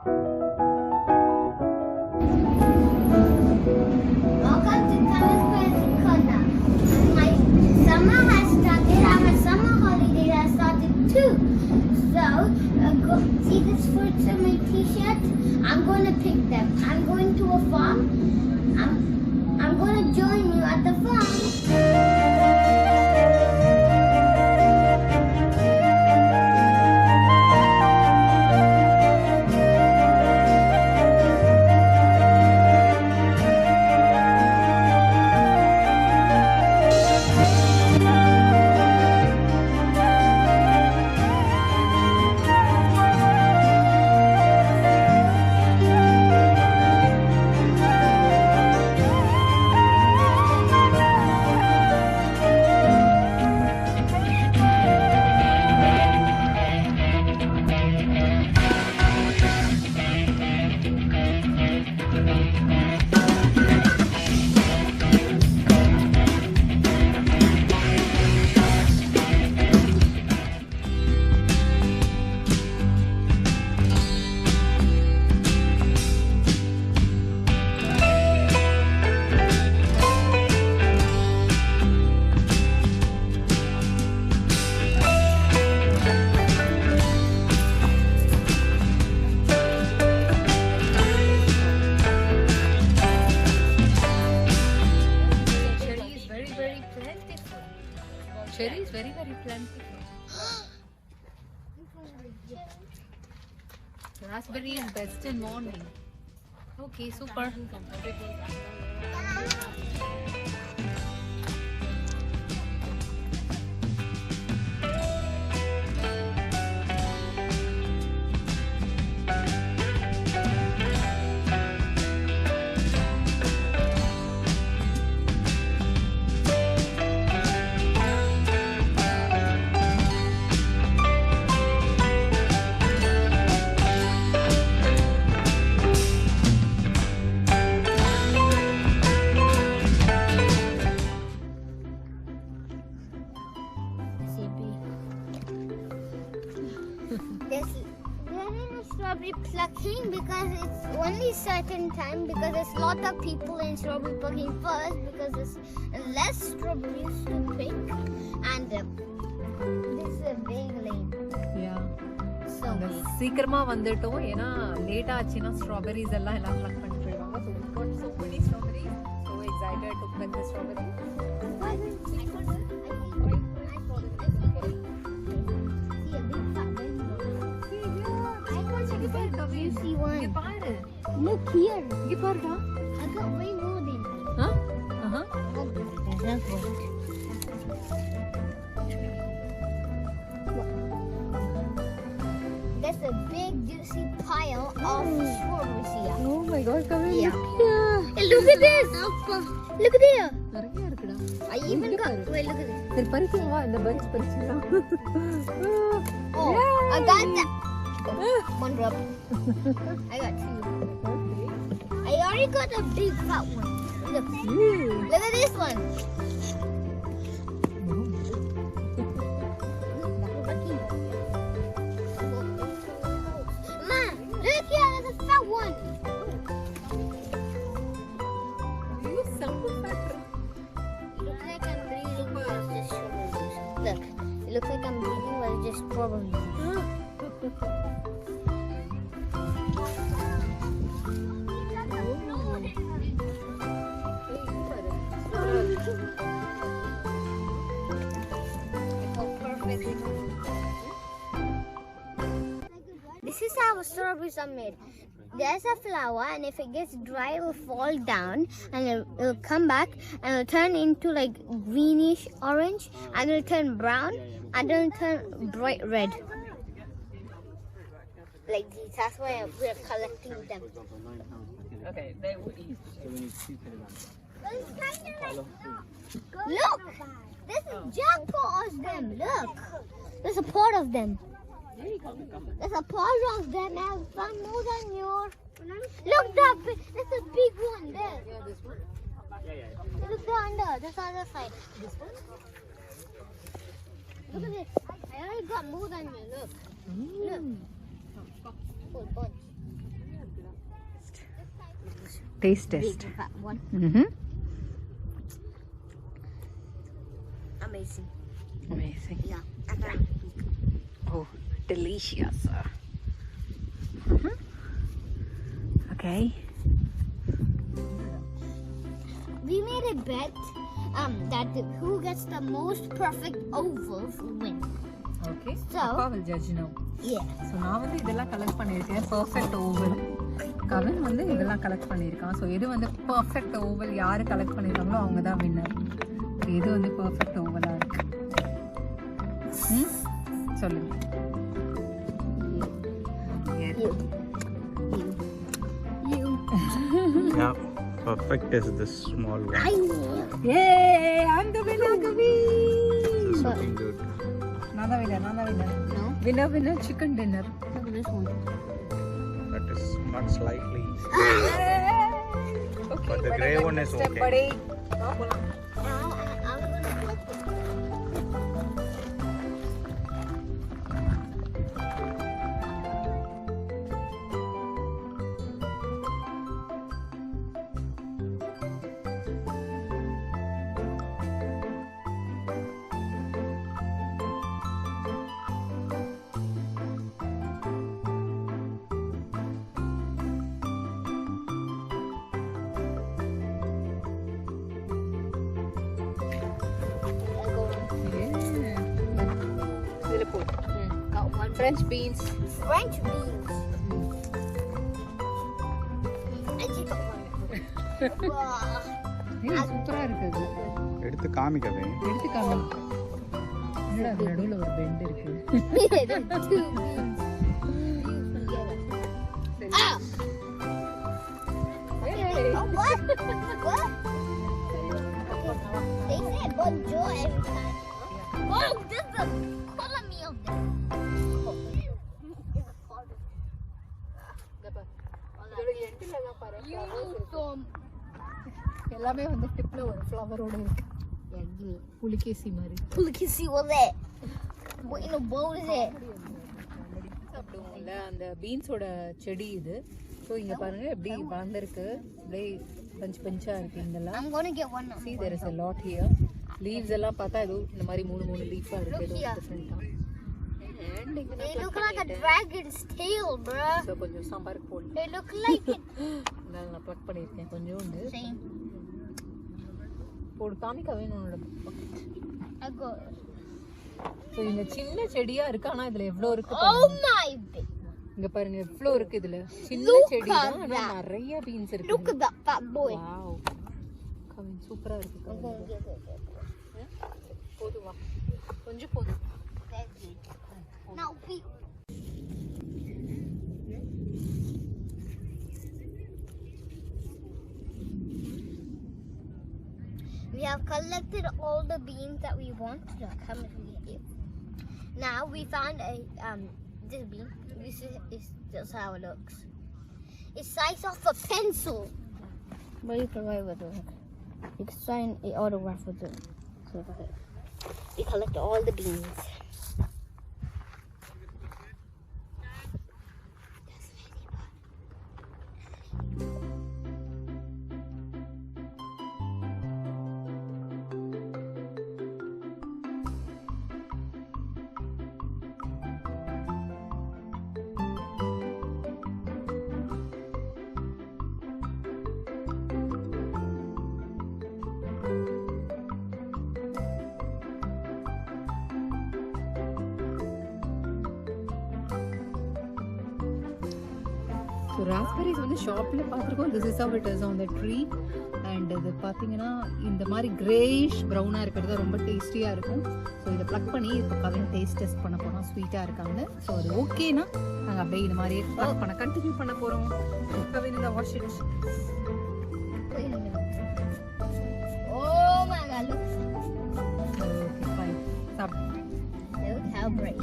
Welcome to Krazy Korner. My summer has started and my summer holiday has started too. So, see these fruits on my t-shirt? I'm going to pick them. I'm going to a farm. I'm going to join you at the farm. Cherry is very plentiful. Raspberry is best in morning. Okay, super. Strawberry plucking because it's only certain time because there's a lot of people in strawberry plucking first because there's less strawberries to pick and this is a big lane. Yeah. So சீக்கிரமா வந்துட்டோம் ஏனா லேட்டா ஆச்சுனா strawberries எல்லாம் pluck பண்ணி போயிடுவாங்க. So we got so many strawberries. So excited to pluck the strawberries. You see one. Look here. I got way more than that. Huh? There's a big juicy pile of strawberries here. Oh my god, Kavin. Yeah. Hey, look at this. Look at there. நிறைய இருக்குடா. I even got. Wait, look at this. சரி பறிக்கலாம் வா இந்த பரிச்சு பறிச்சிடலாம். Oh, I got that. One drop. I got two. I already got a big fat one. Look. Look at this one. Man, look here, there's a fat one. You super fat. It looks like I'm breathing, but it's just strawberries. Look, it looks like I'm breathing, but it's just strawberries. This is how strawberries are made. There's a flower and if it gets dry it will fall down and it'll come back and it'll turn into like greenish orange and it'll turn brown and then it'll turn bright red. Like these, that's why we're collecting them. Okay, they would eat. Look! This is jackpot of them, look! There's a pot of them. There's a pot of them. I've found more than yours. Look, there's a big one there. Yeah, this one. Look there under, this other side. This one? Look at this. I already got more than you, look. Look. Whole bunch. taste test. One. Amazing. Amazing. Yeah. Oh, delicious. Okay. We made a bet that who gets the most perfect ovals win. Okay. So, Papa will judge now. Yeah. So நான் வந்து இதெல்லாம் collect பண்ணியிருக்கேன் perfect oval. Kavin வந்து இதெல்லாம் collect பண்ணியிருக்கான். So எது வந்து perfect oval யார் கலெக்ட் பண்ணியிருக்காங்களோ அவங்க தான் வின்னர். எது வந்து பர்ஃபெக்ட் ஓவலாக இருக்கு சொல்லுங்க. Yeah, perfect is this small one. Yay! I'm the winner, Kavin! This is looking good. நான் தான் winner. No. Winner, chicken dinner. Look at this one. That is not slightly. Okay, But the grey one is step okay. buddy. I'm gonna put this. French beans. French beans. And chicken. Wow. சூப்பரா இருக்குது. எடுத்து காமிக்கவே. எடுத்து காமி. என்னடா நடுவுல ஒரு bend இருக்கு. Two beans. Ah! Oh, what? What? They said bonjour every time. Oh, this is the color me of this. எல்லாமே வந்து டிப்ல ஒரு ஃப்ளவரோட இருக்கு. புலிகேசி மாதிரி. Pulikisi was that? What in the bowl is that? சாப்பிடுவோம்ல அந்த பீன்ஸோட செடி இது. ஸோ இங்க பாருங்க எப்படி வளர்ந்துருக்கு. அப்படியே பஞ்சா இருக்கு இங்கெல்லாம். I'm gonna get one. See there is a lot here. Leaves எல்லாம் பார்த்தா ஏதோ இந்த மாதிரி மூணு லீஃபா இருக்கு ஏதோ டிஃபரெண்டா. And இங்க They look like a dragon's tail, bruh. So கொஞ்சம் சாம்பாருக்கு போடு. They look like it. நான் ப்ளக் பண்ணியிருக்கேன் கொஞ்சோண்டு. Same. போடு காமிக்கவே உன்னோட. I got. ஸோ இந்த சின்ன செடியா இருக்கு ஆனா இதுல எவ்வளவு இருக்கு Oh பாருங்க. my! இங்க பாருங்க எவ்வளவு இருக்கு இதுல. சின்ன செடி தான் ஆனா நிறைய பீன்ஸ் இருக்கு. Look at that fat boy. Wow. Kavin சூப்பரா இருக்கு. I'm gonna get it. போடு வா. கொஞ்சம் போடு. Now we. We have collected all the beans that we want. Look how much we get. Now we found a this bean. This is just how it looks. It's size of a pencil. But you can write with it. You can sign an autograph with it. So we collect all the beans. So raspberries வந்து ஷாப்ல பார்த்துருக்கோம். This is how it is on the tree. And இது பார்த்தீங்கன்னா இந்த மாதிரி Grace ப்ரௌனாக இருக்கிறது ரொம்ப டேஸ்டியாக இருக்கும். ஸோ இதை ப்ளக் பண்ணி இப்போ கவின் டெஸ்ட் பண்ண போகிறோம். ஸ்வீட்டாக இருக்காங்க. ஸோ அது ஓகேனா நாங்கள் அப்படியே இந்த மாதிரி ப்ளக் பண்ண கண்டினியூ பண்ண போகிறோம். கவின் இந்த wash it. Oh my God! Look. Okay fine. சாப்பிடு Look how bright.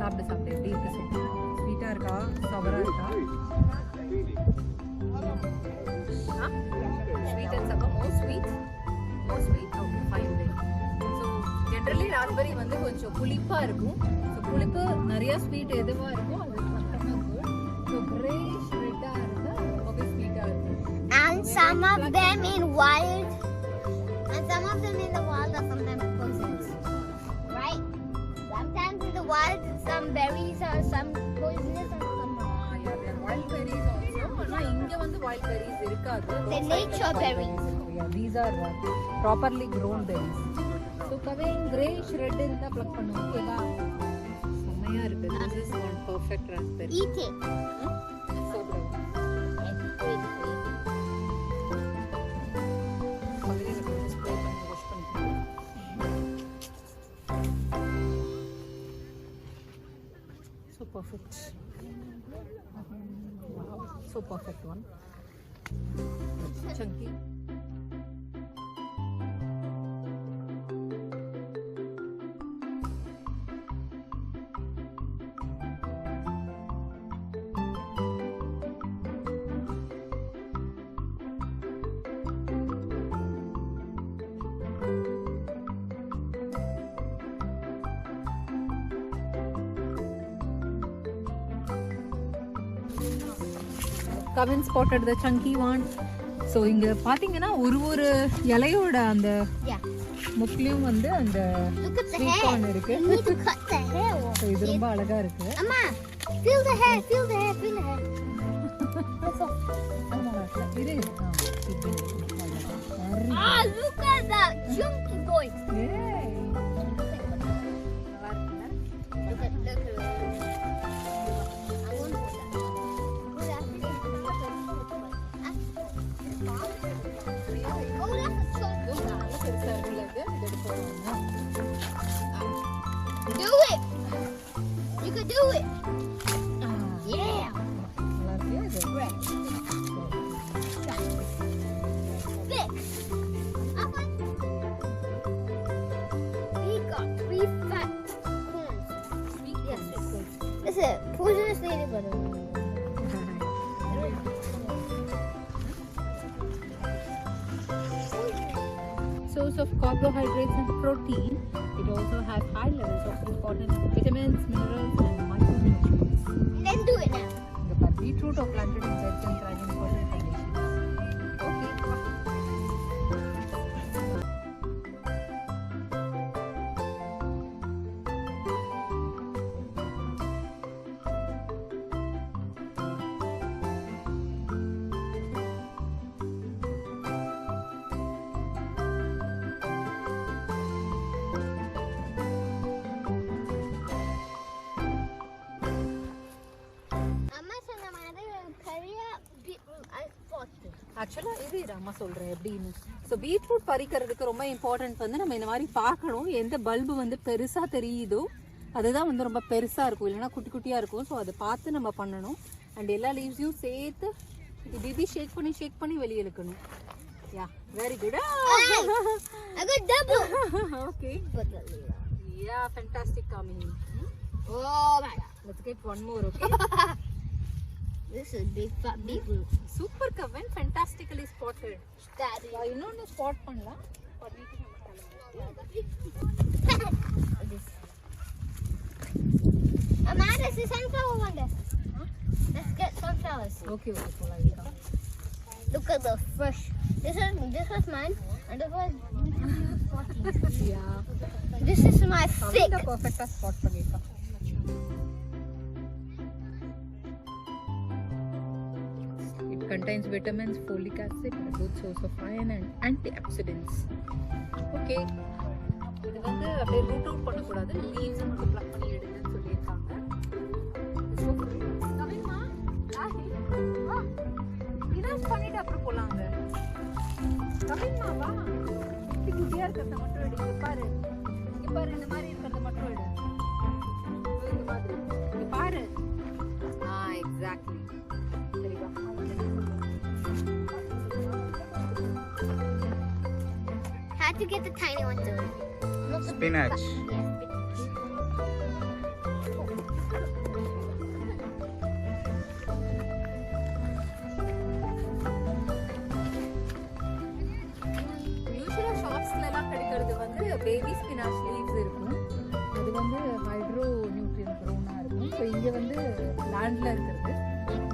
சாப்பிடு எப்படி இருக்கு ஸ்வீட்டாக இருக்கா சவராக இருக்கா? Sweet and sour, more sweet. Okay, fine then. So generally raspberry வந்து கொஞ்சம் புளிப்பா இருக்கும். So புளிப்பு நிறைய ஸ்வீட் எதுவா இருக்கும் அது கரெக்டாக good. So grayish red-ஆ இருந்தா ரொம்பவே ஸ்வீட்டா இருக்கும். some of them in wild, and some of them in the wild are sometimes poisonous. Right? Sometimes in the wild, some berries are some poisonous and some not. Yeah, there are wild berries also. ஆனா இங்க வந்து wild berries இருக்காது. The nature berries. Yeah, these are properly grown berries. So Kavin, grayish red இருந்தா pluck பண்ணுவோம். ஓகேவா? செமையா இருக்கு. This is one perfect raspberry. Eat it. So good. So perfect. Wow, so perfect one. Chunky. Kavin spotted the chunky one. So இங்க பாத்தீங்கன்னா ஒரு இலையோட அந்த முக்கியம் வந்து அந்த Look at the sweet hair. corn இருக்கு. You need to cut the hair off. So இது ரொம்ப அழகா இருக்கு. Amma, feel the hair, feel the hair, feel the hair. இது Ah, look at that chunky boy. Yay. Look at it. I won't hold that. Oh, that's Do it. You can do it. Yeah. Fix. We got 3 fat corns. Yes. This is poisonous ladybug. Source of carbohydrates and protein. It also has high levels of important vitamins, minerals, and micronutrients. Then do it now. The beetroot are planted in beds and thrive in fertile conditions. Okay. ஆக்சுவலா இது அம்மா சொல்றேன் எப்படின்னு. So beetroot பறிக்கிறதுக்கு ரொம்ப important வந்து நம்ம இந்த மாதிரி பார்க்கணும். எந்த பல்பு வந்து பெருசா தெரியுதோ அதுதான் வந்து ரொம்ப பெருசா இருக்கும், இல்லைன்னா குட்டி குட்டியா இருக்கும். ஸோ அதை பார்த்து நம்ம பண்ணணும். அண்ட் எல்லா லீவ்ஸையும் சேர்த்து இப்படி ஷேக் பண்ணி வெளியே இழுக்கணும். Yeah, very good. I got double. Okay. Yeah, fantastic, Kavin. Oh my god. Let's get one more, okay? This is big fat beetroot. Super, Kavin. Fantastically spotted. Daddy. இன்னொன்னு ஸ்பாட் பண்ணலாம். Amma, this is sunflower one there. Let's get sunflowers. Okay. Look at the fresh. This was mine, and this was Yeah. This is my thick. The perfect spot பண்ணிருக்கா. It contains vitamins, folic acid, a good source of iron and antioxidants. Okay. இது வந்து அப்படியே root out பண்ண கூடாது. Leaves மட்டும் plug பண்ணி எடுங்கன்னு சொல்லிருக்காங்க. கவின்மா, வா. இனாஸ் பண்ணிட்டு அப்புறம் போலாங்க. கவின்மா வா. குட்டியா இருக்கிறத மட்டும் எடு. இங்க பாரு இந்த மாதிரி இருக்கிறத மட்டும் எடு. இந்த மாதிரி. இங்க பாரு. Exactly. சரி வா. Had to get the tiny one too. Spinach. யூசுவலா ஷாப்ஸ்ல எல்லாம் கிடைக்கிறது வந்து பேபி ஸ்பினாச் லீவ்ஸ் இருக்கும். அது வந்து ஹைட்ரோ நியூட்ரியன்ட் க்ரோனா இருக்கும். ஸோ இங்கே வந்து லேண்ட்ல இருக்கிறது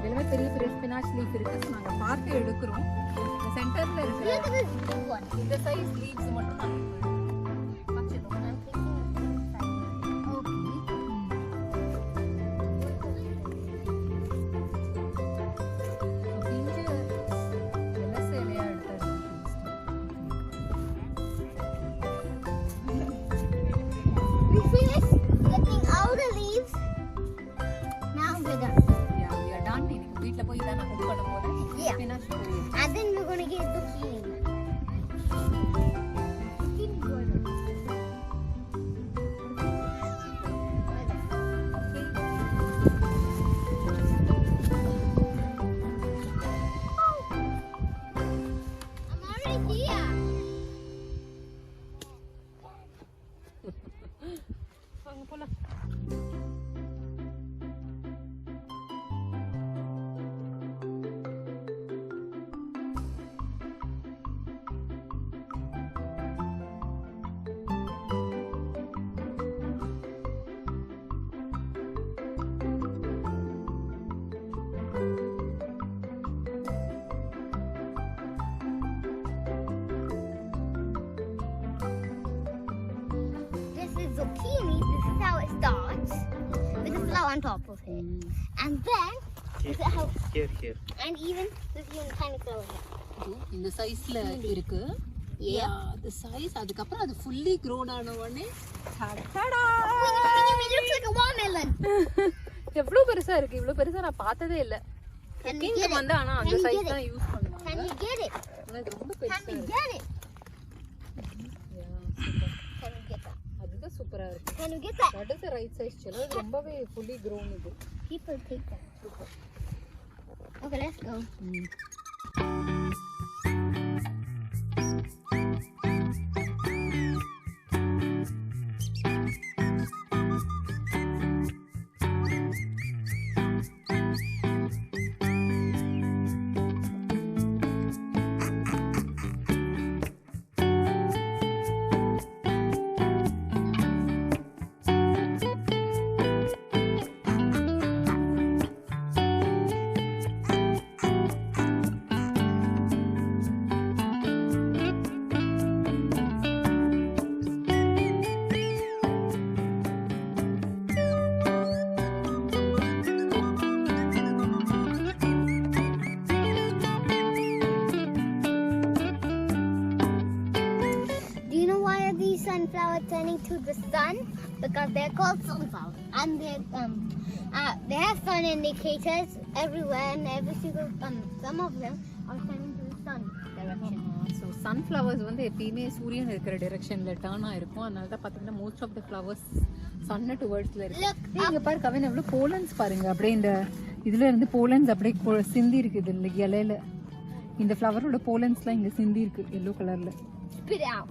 எல்லாமே பெரிய பெரிய ஸ்பினாச் லீஃப் இருக்கு. ஸோ நாங்கள் பார்த்து எடுக்கிறோம். சென்டரில் இருக்கிற Look at this big one. இந்த சைஸ் லீவ்ஸ் மட்டும் நாங்கள் வச்சிருக்கோம். I'm thinking of this side. Okay. பிஞ்சு எல்லாம் சேலையாக எடுத்தாரு. We finished getting all the leaves. Now we're done. Yeah, we are done. இன்னைக்கு வீட்டில் போய் தான் நான் குக் பண்ண போகிறேன். Yeah. ஸ்பினாச் பொரியல். And then we're gonna get zucchini. Zucchini border. I'm already here. வாங்க போலாம். This is zucchini. This is how it starts with the flower on top of it. And then this is how, Here. and even this is a tiny flower here. இந்த சைஸ்ல இருக்கு. இந்த size அதுக்கப்புறம் அது fully grown ஆன உடனே டடா! It looks like a watermelon. எவ்வளவு பெருசா இருக்கு. இவ்வளவு பெருசா நான் பார்த்ததே இல்ல. Can we king get it? வந்து ஆனா அந்த Can we சைஸ் get தான் யூஸ் Can பண்ணுவாங்க. we get it? ஆனா இது ரொம்ப Can பெருசா we இருக்கு. get it? Yeah, super. Can we get that? அதுதான் சூப்பரா இருக்கு. Can we get that? That is the right size chilla. இது ரொம்பவே fully grown இது. People take that. Okay, let's go. Do you know why are these sunflowers turning to the sun? Because they're called sunflowers, and they have sun indicators everywhere, and every single some of them are turning to the sun direction. So sunflowers வந்து எப்பயுமே சூரியன் இருக்கிற டிரெக்ஷனில் turn ஆயிருக்கும். அதனால தான் பார்த்தீங்கன்னா most of the flowers சன்ன டுவர்ட்ஸில் இருக்கு. Look இங்கே பாரு கவின் எவ்வளோ போலன்ஸ் பாருங்க. அப்படியே இந்த இதில் இருந்து போலன்ஸ் அப்படியே சிந்தி இருக்குது இல்லை இலையில. இந்த ஃப்ளவரோட போலன்ஸ்லாம் இங்கே சிந்தி இருக்கு எல்லோ கலரில். spit it out.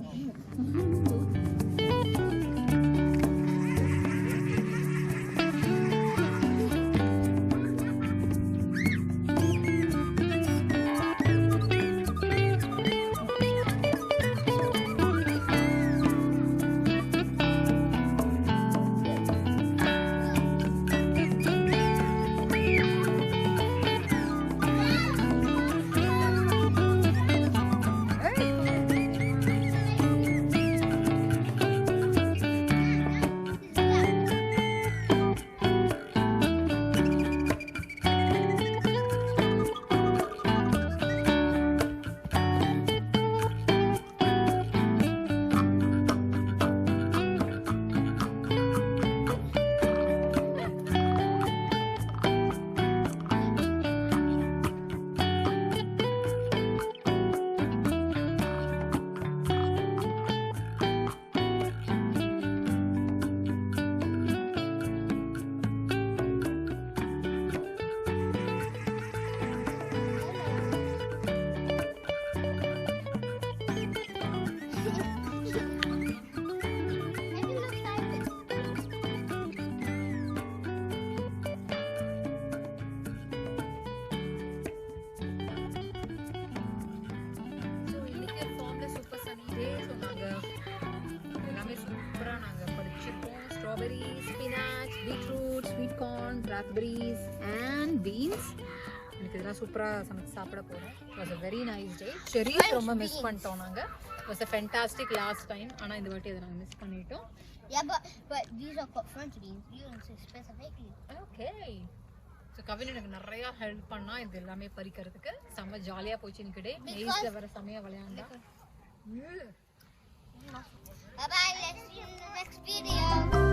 strawberries, spinach, beetroot, sweet corn, raspberries and beans. எனக்கு இதெல்லாம் சூப்பராக சமைச்சு சாப்பிட போகிறோம். It was a very nice day. Cherries ரொம்ப மிஸ் பண்ணிட்டோம் நாங்கள். It was a fantastic last time. ஆனால் இந்த வாட்டி அதை நாங்கள் மிஸ் பண்ணிட்டோம். Yeah, but these are called French beans. You don't say specifically. Okay. So Kavin எனக்கு நிறையா ஹெல்ப் பண்ணா இது எல்லாமே பறிக்கிறதுக்கு. செம்ம ஜாலியாக போச்சு இன்னைக்கு டே. நெய்ஸில் வர செம்மையாக விளையாண்டா. Bye bye. Let's see you in the next video.